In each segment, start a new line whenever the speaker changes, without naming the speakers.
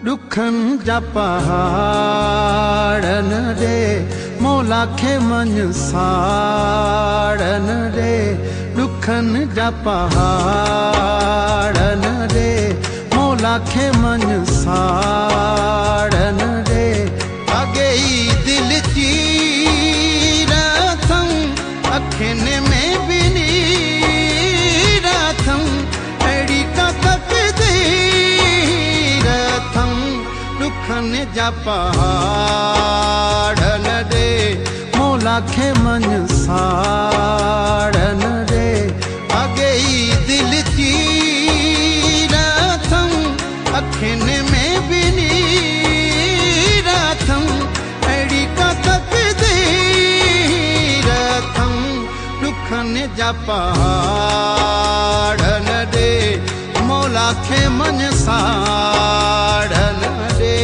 दुखन जा पहाड़न रे मौला खे मन साड़न रे दुखन जा पहाड़न रे मौला खे मन साड़न रे अगे दिल चीरथम अखिन में बिनी रथम अड़ी का तकदीरथम दुखन जा पहाड़न रे मौला खे मन साड़न रे अगे दिल चीरथम अखिन में बिनी रथम अड़ी का तकदीरथम दुखन जा पहाड़न रे मौला खे मन साड़न रे।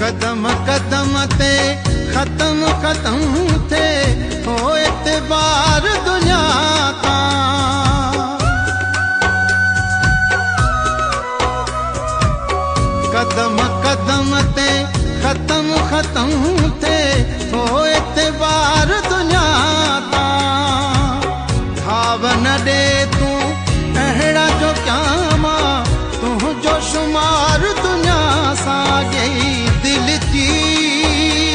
कदम कदम ते खत्म खत्म थे हो एतबार दुनिया का कदम कदम ते खत्म खत्म थे हो एतबार दुनिया का खावन दे तू अहड़ा जो क्या मां तू जो शुमार दुनिया सा गई दिल चीरथम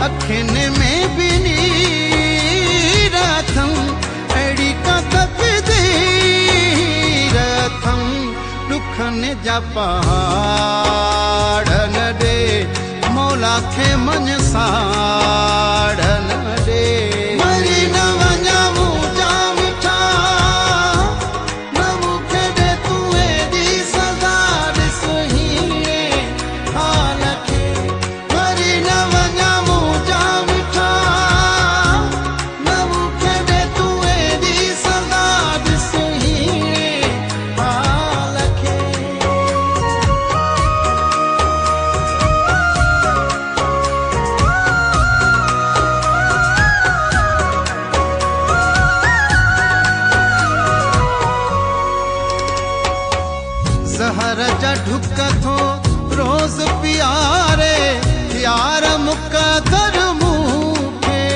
अखिन में बिनी रथम अड़ी का तकदीरथम दुखन जा पहाड़न रे मौला खे मन साड़न रे। मरी न वञा मुंहिंजा मिठा न मूंखे ॾे तूं एॾी सज़ा ॾिस हीअं हाल खे मरी न वञा मुंहिंजा मिठा न मूंखे ॾे तूं एॾी सज़ा ॾिस हीअं हाल खे। ज़हर जा ढुक थो रोज़ प्यारे यार मुक़दर मूंखे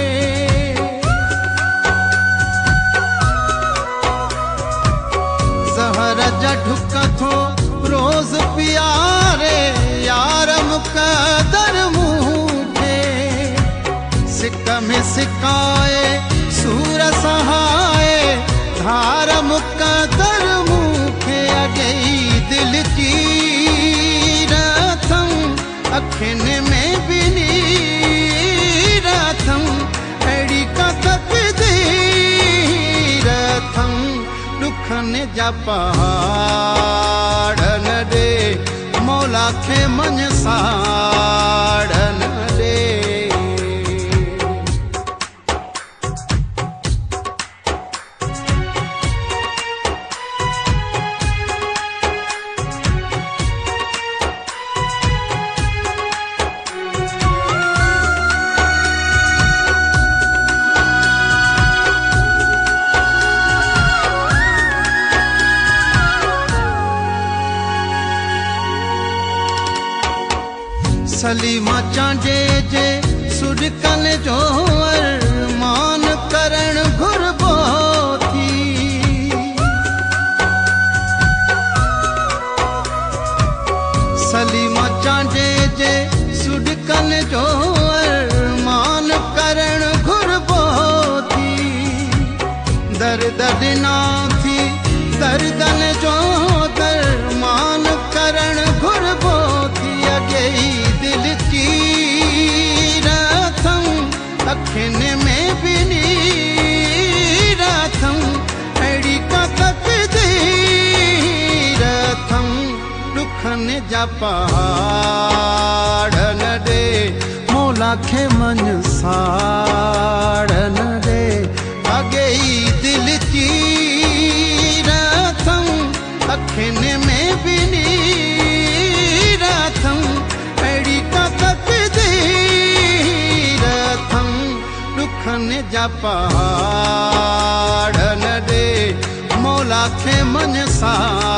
ज़हर जा ढुक थो रोज़ प्यारे यार मुक़दर मूंखे सिक में सिकाए सूर सहाए धार मुक़दर मूंखे अगे दिल चीरथम अखिन में बिनी रथम अड़ी का तकदीरथम दुखन जा पहाड़न रे मौला खे मन साड़न रे। सलीमा चांजे जे सुडकल जो अरमान करण घुरबो थी सलीमा चांजे जे सुडकल जो अरमान करण घुरबो थी दर्द ॾिना थी दर्दन जो दरमान करण घुरबो थी अगे दिल चीरथम अखिन में बिनी रथम अड़ी का तकदीरथम दुखन जा पहाड़न मौला खे मन साड़न दे अगे ई दिल चीर अथम अखिन में भी नीर अथम अड़ी का तकदीर अथम दुखन जा पहाड़ न दे मौला खे मन साड़न